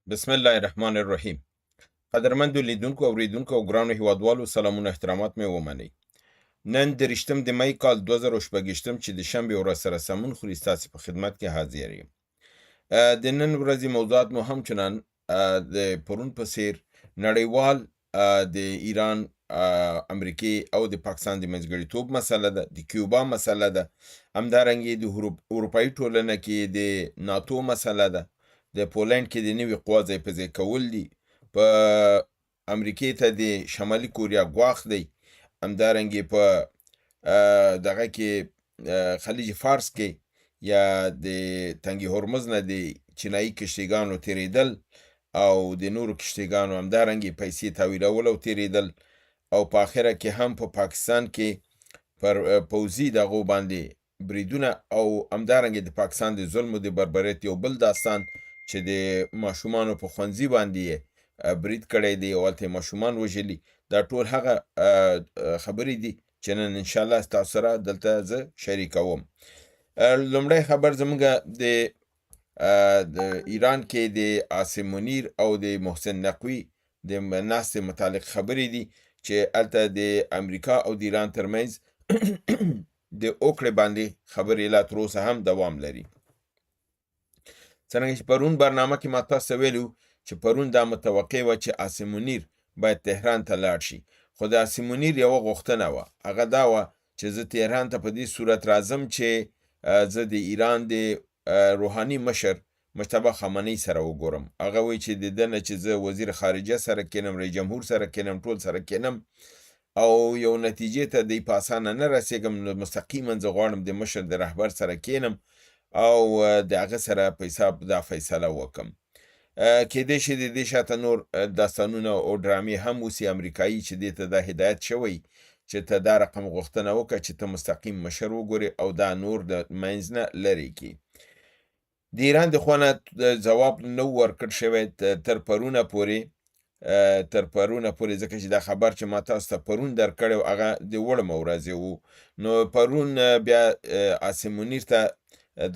بسم الله الرحمن الرحیم. قدرمنو لیدونکو او اوریدونکو او ګرانو هیوادوالو سلامونه احترامات مې ومنئ. نن د 23 د می کال 2018 چې د شنبې ورځ سره سمون خوري ستاسو په خدمت کې حاضر یم. د نن ورځې موضوعات مو همچنان د پرون په څیر نړیوال د ایران امریکای او د پاکستان د منځګړیتوب مسله ده، د کیوبا مسله ده، همدارنګه د اروپایي ټولنه کې د ناتو مسله ده، د پولند کې د نوي قوا ځای په ځای کول دي، په امریکای ته د شمالي کوریا ګواښ دی، همدارنګه په دغه کې خلیج فارس کې یا د تنګ هرمز نه د چینایي کشتیګانو تیریدل او د نورو کشتیګانو همدارنګه پیسې تحویلول او تیریدل، او په اخره کې هم په پاکستان کې پر پوځي دغو باندې بریدونه او همدارنګه د پاکستان د ظلم او د بربریت یو بل داستان چې د ماشومانو په ښوونځي باندې برید کړی دی او هلته ماشومان وژلي. دا ټول هغه خبرې دي چې نن انشاءالله ستاسو سره دلته زه شریکوم. لومړی خبر زموږ د ایران کې د عاصم منیر او د محسن نقوی د ناستې متعلق خبرې دي چې هلته د امریکا او د ایران ترمنځ د اوکړې باندې خبرې لا تر اوسه هم دوام لري. څرنګه چې پرون برنامه کې ما تاسو ته ویلي چې پرون دا متوقع وه چې عاصم منیر باید تهران ته لاړ شي، خو د عاصم منیر یوه غوښتنه وه، هغه دا وه چې زه تهران ته په دې صورت راځم چې زه د ایران د روحاني مشر مجتبی خامنه‌ای سره وګورم. هغه وایي چې د ده نه چې زه وزیر خارجه سره کینم، رئیس جمهور سره کینم، ټول سره کینم او یو نتیجې ته دی په اسانه نه رسېږم، نو مستقیما زه غواړم د مشر د رهبر سره کینم او د هغه سره په حساب دا فیصله وکم. کېدای شي د دې شاته نور داستانونه او ډرامې هم اوسي امریکایي چې دې ته دا هدایت شوی چې ته دا رقم غوښتنه وکړه چې ته مستقیم مشر وګورې او دا نور د منځ نه لرې کړي. د ایران د خوا نه ځواب نه و ورکړل شوی تر پرونه پورې ځکه چې دا خبر چې ما تاسو ته پرون درکړی و هغه د وړمه ورځې و، نو پرون بیا عاصم منیر ته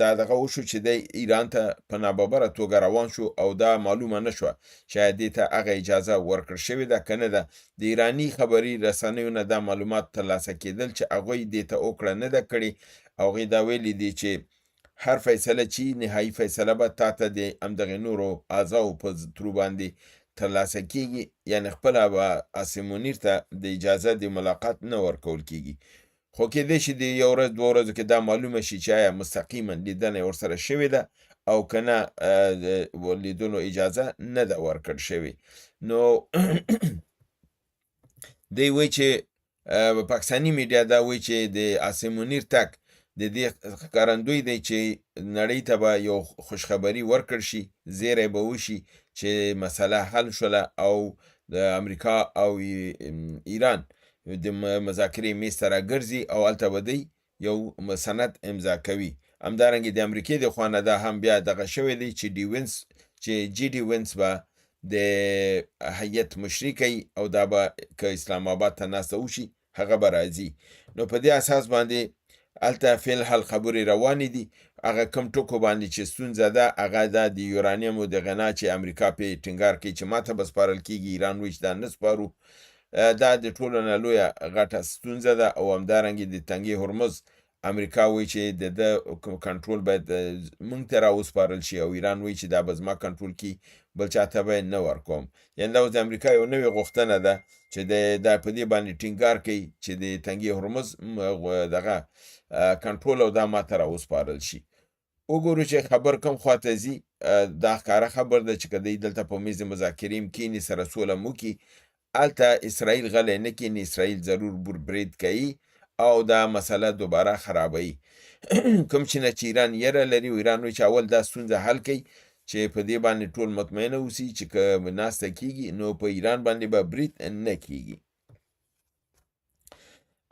دا دغه وشو چې دی ایران ته په ناببره توګه روان شو او دا معلومه نه شوه شاید دې ته هغه اجازه ورکړل شوې ده که نه ده. د ایراني خبري رسنیو نه دا معلومات ترلاسه کېدل چې هغوی دې ته اوکړه نه ده کړې، هغوی دا ویلي دي چې هر فیصله چې نهایي فیصله به تا ته د همدغې نورو اعضاو په ترو باندې ترلاسه کېږي، یعنې خپله به عاصم منیر ته د اجازه د ملاقات نه ورکول کېږي، خو کېدای شي د یو ورځ دوه ورځو کې دا معلومه شي چې آیا مستقیما لیدنه یې ورسره شوې ده او که نه د لیدلو اجازه نه ده ورکړل شوې. نو دی وایي چې پاکستاني میډیا دا وایي چې د عاصم منیر تګ د دې ښکارندوی دی چې نړۍ ته به یو خوشخبري ورکړل شي، زیری به وشي چې مسله حل شوله او د امریکا او ایران د مذاکرې میز ته راګرځي او هلته به دی یو سند امضا کوي. همدارنګه د امریکې د خوا نه دا هم بیا دغه شوی دی چې جي ډي وینس به د هیئت مشري کوي او دا به که اسلام آباد ته ناسته وشي هغه به راځي. نو په دې اساس باندې هلته فی الحال خبرې روانې دي. هغه کم ټکو باندې چې ستونزه ده هغه دا د یورانیمو د غنا چې امریکا پې ټینګار کوي چې ماته به سپارل کېږي، ایران وایي چې دا نه سپارو، دا د ټولو نه لویه غټه ستونزه ده. او همدارنګه د تنګې هرمز امریکا وایي چې د ده کنټرول باید موږ ته راوسپارل شي او ایران وایي چې دا به زما کنټرول کي، بل چاته به نه ورکوم. یعنې دا اوس د امریکا یو نوې غوښتنه ده چې دا په دې باندې ټینګار کوي چې د تنګې هرمز دغه کنټرول او دا ماته راوسپارل شي. وګورو چې خبر کوم خواته ځي. دا ښکاره خبر ده چې که دی دلته په میز مذاکرې هم کښېني سره سوله هم وکړي، هلته اسرائیل غلی نه کښېني، اسرائیل ضرور برید کوي او دا مسله دوباره خرابوي. کوم چې نه چې ایران یره لري او ایران وایي چې اول دا ستونزه حل کوي چې په دې باندې ټول مطمئنه اوسي چې که ناسته کېږي نو په ایران باندې به برید نه کېږي.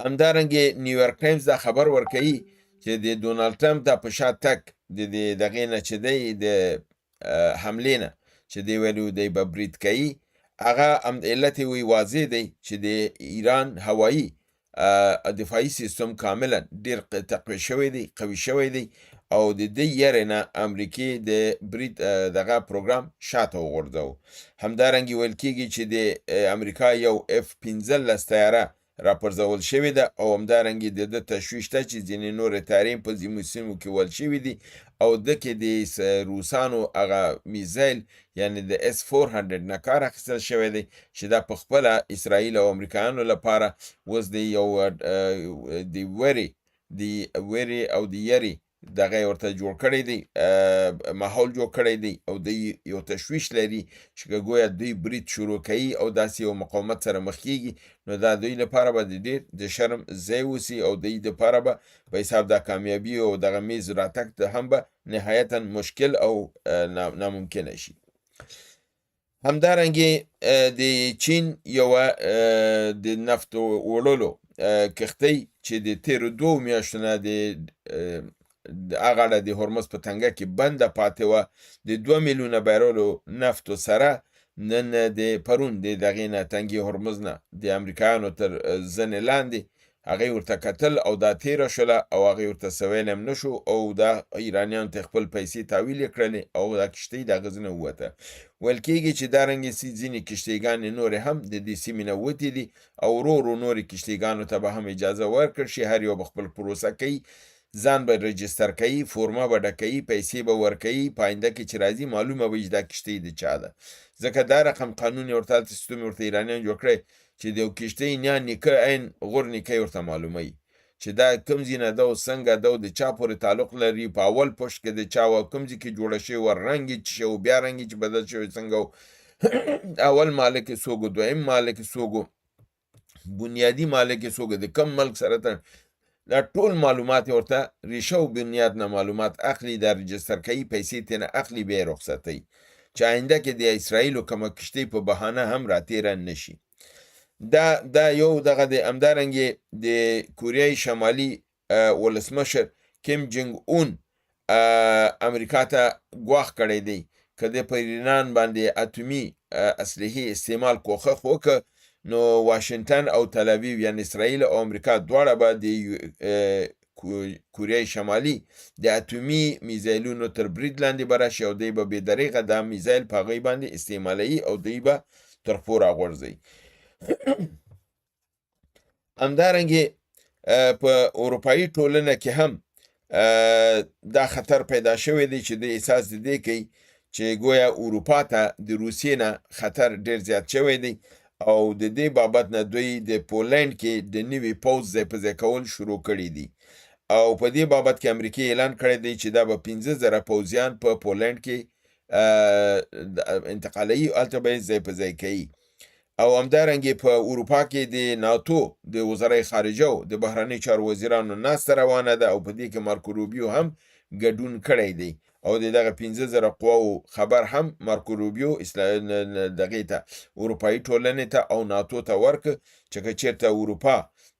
همدارنګه نیویورک ټایمز دا خبر ورکوي چې د ډونالډ ټرمپ دا په شا تګ د دغې نه چې دی د حملې نه چې دی ویلي دی به برید کوي، هغه علت یې وایي واضح دی چې د ایران هوایي دفاعي سیستم کاملا ډېر تقویه شوی دی، قوي شوی دی او د دې یېرې نه امریکې د برید دغه پروګرام شاته وغورځاوه. همدارنګې ویل کېږي چې د امریکا یو F-15 طیاره راپرځول شوې ده او همدارنګې د ده تشویش ته چې ځینې نورې طیارې په ځینو سیمو کې وژل شوي دي او ده کې د روسانو هغه میزایل یعنې د S-400 نه کار اخیستل شوی دی چې دا په خپله اسرائیل او امریکایانو لپاره اوس د یو د ویرې او د یرې دغه ورته جوړ کړی دی، ماحول جوړ کړی دی او دوی یو تشویش لري چې ګویا دوی برید شروع کوي او داسې یو مقاومت سره مخ کیږي، نو دا دوی لپاره به د ډېر د شرم ځای اوسي او دوی دپاره به په حساب د کامیابي او دغه میز راتګ هم به نهایتا مشکل او ناممکنه شي. همدارنګې د چین یوه د نفت وړلو کښتۍ چې د تېرو 2 میاشتو نه هغه اړه د هرمز په تنګه کې بنده پاتې وه، د 2 میلیونه بیرلو نفتو سره نن د پرون د دغې نه تنګې هرمز نه د امریکایانو تر زنې لاندې هغې ورته کتل او دا تېره شوله او هغې ورته څه ویلی هم نه شو او دا ایرانیانو ته خپل پیسې تحویل یې کړلې او دا کښتۍ د هغه ځنه ووته. ویل کېږي چې دارنګې ځینې کښتیګانې نورې هم د دې سیمې نه وتې دي او ورو ورو نورې کښتیګانو ته به هم اجازه ورکړل شي، هر یو به خپل پروسه کوي، ځان به رجستر کوي، فورمه به ډکوي، پیسې به ورکوي، په آینده کې چې راځي معلومه به چې دا کښتۍ د چا ده. ځکه دا رقم قانون یې ورته هلته سیستم ورته ایرانیان جوړ کړی چې د یو کښتۍ نیا نیکه عین غور نیکه یې ورته معلوموي چې دا کوم ځای نه ده او څنګه ده او د چا پورې تعلق لري، په اول پشت کې د چا و، کوم ځای کې جوړه شوې وه، رنګ یې څه شی و، بیا رنګ یې چې بدل شوی څنګه و، اول مالک یې څوک و، دویم مالک یې څوک و، بنیادي مالک یې څوک د کم ملک سره دا ټول معلومات ورته ریشه او بنیاد نه معلومات اخلي، دا رجستر کوي، پیسې ترې نه اخلي، بیا یې رخصتوي چې آینده کې د اسرائیلو کومه کښتۍ په بهانه هم راتېره نه شي. دا یو دغه د همدارنګې د کوریای شمالي ولسمشر کیم جنګ اون امریکا ته ګواښ کړی دی که د په ایران باندې اتومي اسلحې استعمال کوښښ وکړه نو واشنگټن او تل اویو یعنې اسرائیل او امریکا دواړه به د کوریای شمالي د اتومي میزایلونو تر برید لاندې به راشي او دوی به بې دریغه دا میزایل په هغوی باندې استعمالوي او دوی به تر پښو راغورځوي. همدارنګې په اروپایي ټولنه کې هم دا خطر پیدا شوی دی چې د احساس د دې کوي چې ګویا اروپا ته د روسیې نه خطر ډېر زیات شوی دی او د دې بابت نه دوی د پولنډ کې د نوي پوځ ځای په ځای کول شروع کړي دي او په دې بابت کې امریکې اعلان کړی دی چې دا به 15,000 پوځیان په پولنډ کې انتقالوي، هلته به یې ځای په ځای کوي. او همدارنګې په اروپا کې د ناتو د وزرای خارجه د بهرنۍ چارو وزیرانو ناسته روانه ده او په دې کې مارکو روبیو هم ګډون کړی دی او د دغه 15,000 قواو خبر هم مارکو روبیو دغې ته اروپایي ټولنې ته او ناتو ته ورکړ چې که چېرته اروپا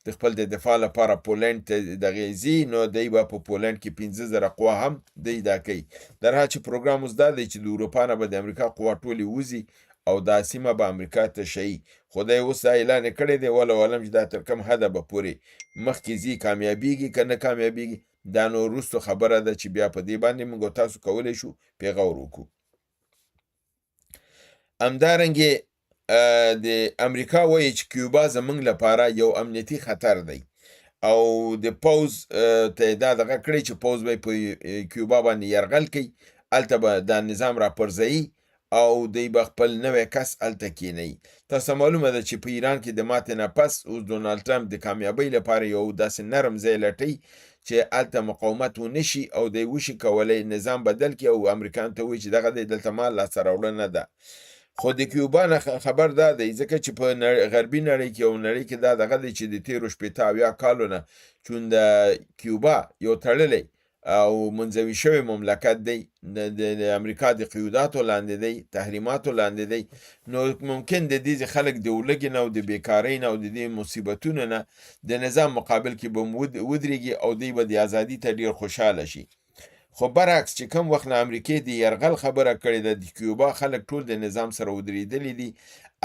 د خپل د دفاع لپاره پولنډ ته دغې ځي نو دی به په پولنډ کې 15,000 قوا هم دی دا کوي. در حال چې پروګرام اوس دا دی چې د اروپا نه به د امریکا قوا ټولې وځي او دا سیمه به امریکا ته شي، خو دی اوس دا اعلان یې کړی دی والله عالم چې دا تر کوم حده به پورې مخکې ځي، کامیابیږي که نه کامیابیږي دا نو وروستو خبره ده چې بیا په دې باندې موږ تاسو کولی شو پیغور وکړو. همدارنګې د امریکا وایي چې کیوبا زموږ لپاره یو امنیتي خطر دی او د پوځ ته یې دا دغه کړی چې پوځ به په کیوبا باندې یرغل کوي، هلته به دا نظام راپرځوي او دوی به خپل نوی کس هلته کینوي. تاسو معلومه ده چې په ایران کې د ماتې نه پس اوس ډونالډ ټرمپ د کامیابۍ لپاره یو داسې نرم ځای لټوي چې هلته مقاومت ونه شي او دی وشي کولی نظام بدل کړي او امریکایانو ته وایي چې دغه دی دلته ما لاسته راوړنه ده. خو د کیوبا نه خبر دا دی ځکه چې په غربي نړۍ کې او نړۍ کې دا دغه دی چې د تېرو 80 کالو نه چون د کیوبا یو تړلی او منځوي شوی مملکت دی، د امریکا د قیوداتو لاندې دی، تحریماتو لاندې دی، نو ممکن د دې خلک د ولږې نه او د بیکارۍ نه او د دې مصیبتونو نه د نظام مقابل کې به ودرېږي او دوی به د ازادي ته ډېر خوشحاله شي. خو برعکس چې کوم وخت نه امریکې د یرغل خبره کړې ده، د کیوبا خلک ټول د نظام سره ودرېدلي دي،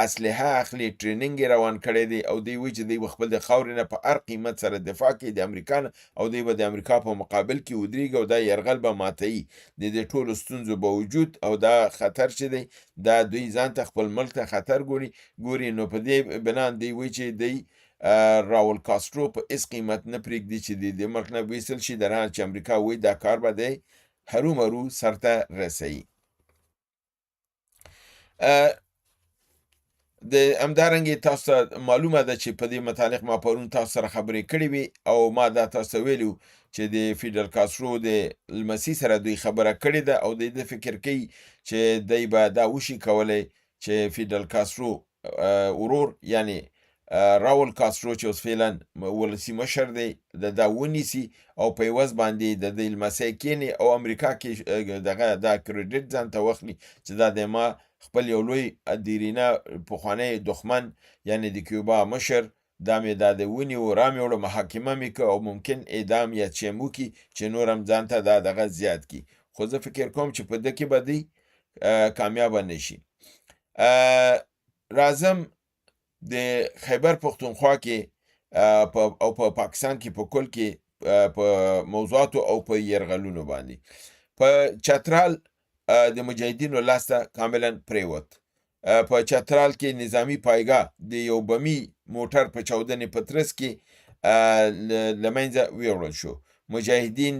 اسلحه اخلي، ټریننګ یې روان کړی دی، او دوی وایي چې دوی به خپل د خاورې نه په هر قیمت سره دفاع کوي د امریکا نه، او دوی به د امریکا په مقابل کې ودرېږي او دا یرغل به ماتوي د دې ټولو ستونزو باوجود. او دا خطر چې دی دا دوی ځان ته خپل ملک ته خطر ګوري. نو په دې بنا دوی وایي چې دوی راول کاسترو په هیڅ قیمت نه پرېږدي چې د دې ملک نه ویستل شي، در حال چې امریکا وایي دا کار به دی هرومرو سرته رسوي. د همدارنګې تاسو ته معلومه ده چې په دې متعلق ما پرون تاسو سره خبرې کړې وي، او ما دا تاسو ته ویلي چې د فیډل کاسترو د لمسي سره دوی خبره کړې ده، او دوی د فکر کوي چې دوی به دا وشي کولی چې فیډل کاسترو ورور یعنی راول کاسترو چې اوس فعلا ولسي مشر دی دا ونیسي او په عوض باندې د دوی لمسی کیني او امریکا کې دغه دا کریډټ ځان ته واخلي چې دا د ما خپل یو لوی دیرینه پخوانی دښمن یعنی د کیوبا مشر دا مې دا د ونیو را مې وړه محاکمه مې که او ممکن اعدام یا چې هم وکړي چې نور هم ځان ته دا دغه زیات کړي. خو زه فکر کوم چې په ده کې به دوی کامیابه نه شي. راځم د خیبر پښتونخوا کې او په پاکستان کې په کل کې په موضوعاتو او په یرغلونو باندې. په چترال د مجاهدینو لاسته کاملا پریوت. په چترال کې نظامی پایګاه د یو بمی موټر په چاودنې په ترڅ کې له منځه ویوړل شو. مجاهدین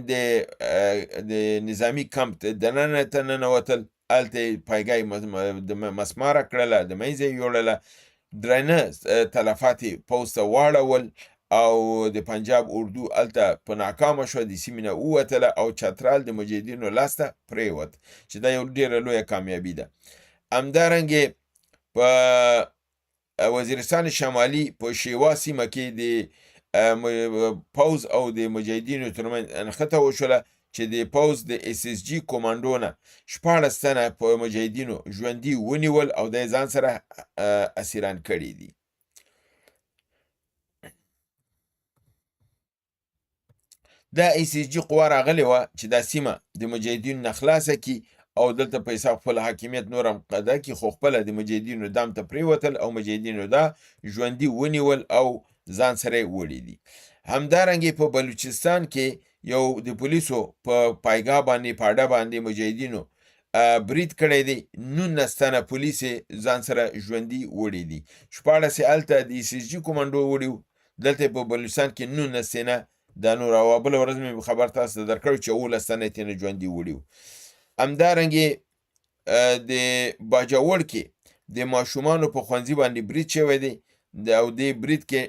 د نظامی کمپ دننه ته ننوتل، هلته پایګاه د مسماره کړله، د منځه یې یوړله، درنه تلفات پوځ ته واړول او د پنجاب اردو هلته په ناکامه شوه، د سیمې نه ووتله او چترال د مجاهدینو لاسته پریوت چې دا یو ډېره لویه کامیابي ده. همدارنګې په وزیرستان شمالي په شیوا سیمه کې د پوځ او د مجاهدینو ترمنځ نښته وشوله چې د پوځ د SSG کومانډو نه 14 تنه په مجاهدینو ژوندي ونیول او د ځان سره اسیران کړي دي. دا SSG قوه راغلې وه چې دا سیمه د مجاهدینو نه خلاصه کړي او دلته په حساب خپل حاکمیت نور هم قده کړي، خو خپله د مجاهدینو دام ته پرېوتل او مجاهدینو دا ژوندي ونیول او ځان سره یې وړي دي. همدارنګې په بلوچستان کې یو د پولیسو په پایګاه باندې پاډه باندې مجاهدینو برید کړی دی، 19 تنه پولیس ځان سره ژوندي وړي دي، 14 یې هلته د SSG کومانډو وړي وو، دلته په بلوچستان کې 19 تنه دا نور. او بله ورځ مې خبر تاسو ته درکړی چې 18 تنه یې ترېنه ژوندي وړي وو. همدارنګې د باجوړ کې د ماشومانو په ښوونځي باندې برید شوی دی او دې برید کې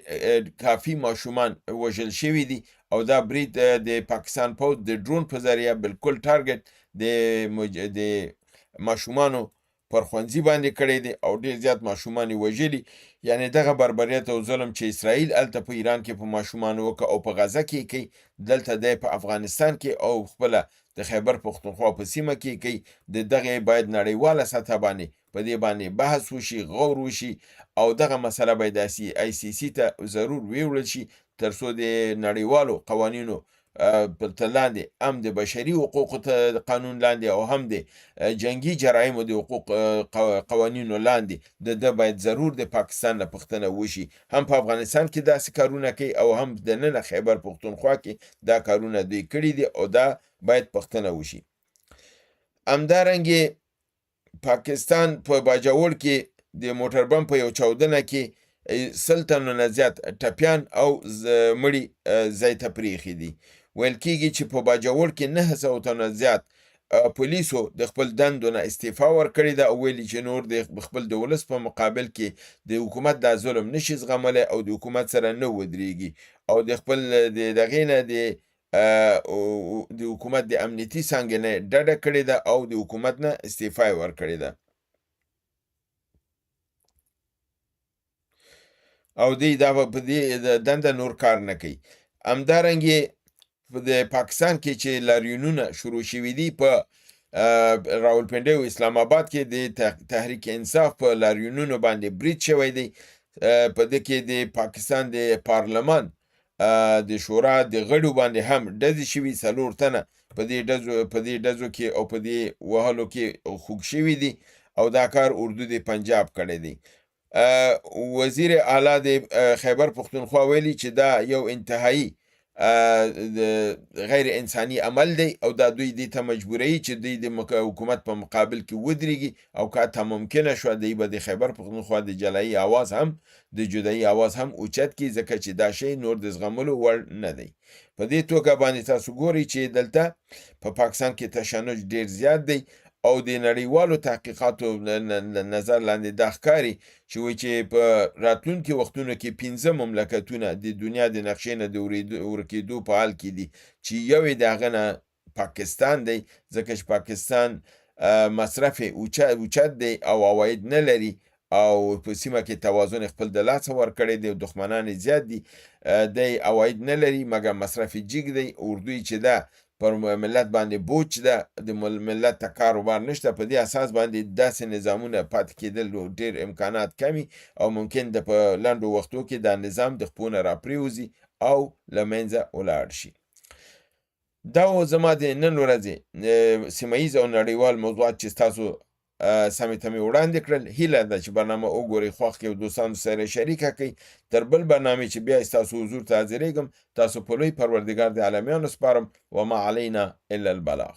کافي ماشومان وژل شوي دي او دا برید د پاکستان پوځ د ډرون په ذریعه بالکل ټارګټ د ماشومانو پر ښوونځي باندې کړی دی او ډېر زیات ماشومان یې وژلي. یعنی دغه بربریت او ظلم چې اسرائیل هلته په ایران کې په ماشومانو وکړه او په غزه کې کوي، دلته دی په افغانستان کې او خپله د خیبر پښتونخوا په سیمه کې کوي. د دغه باید نړیواله سطح باندې په دې باندې بحث وشي، غور وشي او دغه مسله باید ICC ته ضرور ویوړل شي تر څو د نړیوالو قوانینو په لاندې هم د بشري حقوقو قانون لاندې او هم د جنگي جرایمو د حقوق قوانینو لاندې د باید ضرور د پاکستان نه پوښتنه وشي. هم په افغانستان کې داسې کارونه کوي او هم دننه خیبر پښتونخوا کې دا کارونه دوی کړي دي او دا باید پوښتنه وشي. همدارنګې پاکستان په باجوړ کې د موټر بم په یو چاودنه کې 100 تنو نه زیات ټپیان او مړي ځای ته پرېښي دي. ویل کېږي چې په باجوړ کې 900 تنو زیات پولیسو د خپل دندو نه استعفا ورکړې ده او ویلي چې نور د خپل د ولس په مقابل کې د حکومت دا ظلم نشي زغملی او د حکومت سره نه ودرېږي او د خپل د دغې نه د حکومت د امنیتي څانګې نه ډډه کړې ده او د حکومت نه استعفا یې ورکړې ده او دوی دا په دې دنده نور کار نه کوي. همدارنګې د پاکستان کې چې لاریونونه شروع شوي دي په راولپنډۍ او اسلام آباد کې د تحریک انصاف په لاریونونو باندې برید شوی دی. په دې کې د پاکستان د پارلمان د شورا د غړو باندې هم ډزې شوي، 4 تنه په دې ډزو کې او په دې وهلو کې خوږ شوي دي او دا کار اردو د پنجاب کړی دی. وزیر اعلی د خیبر پښتونخوا ویلي چې دا یو انتهایی غیر انساني عمل دی او دا دوی دې ته مجبوروي چې دوی د حکومت په مقابل کې ودرېږي او که حتی ممکنه شوه دوی به د خیبر پښتونخوا د جلایي اواز هم د جدایي اواز هم اوچت کړي، ځکه چې دا شی نور د زغملو وړ نه دی. په دې توګه باندې تاسو ګورئ چې دلته په پاکستان کې تشنج ډیر زیات دی او د نړیوالو تحقیقاتو نظر لاندې دا ښکاري چې وایي چې په راتلونکي وختونو کې 15 مملکتونه د دنیا د نقشې نه د ورکېدو په حال کې دي چې یو یې د هغه نه پاکستان دی، ځکه چې پاکستان مصرف اوچت دی او عواید نه لري او په سیمه کې توازن خپل د لاسه ورکړی دی او دښمنان زیات دي، دی عواید نه لري مګر مصرف جګ دی. اردوی چې ده پر ملت باندې بوج ده، د ملت ته کاروبار نشته، په دې اساس باندې داسې نظامونه پاتې کېدل ډېر امکانات کمی او ممکن د په لنډو وختو کې دا نظام د خپو نه راپرېوځي او له منځه ولاړ شي. دا زما د نن ورځې سیمه ییز او نړیوال موضوعات چې ستاسو سمې ته مې وړاندې کړل. هیله ده چې برنامه وګورئ، خوښ کړئ او دوستانو سره شریکه کړئ. تر بل برنامې چې بیا ستاسو حضور ته حاضرېږم، تاسو په لوی پروردګار د عالمیانو سپارم. وما علینا الا البلاغ.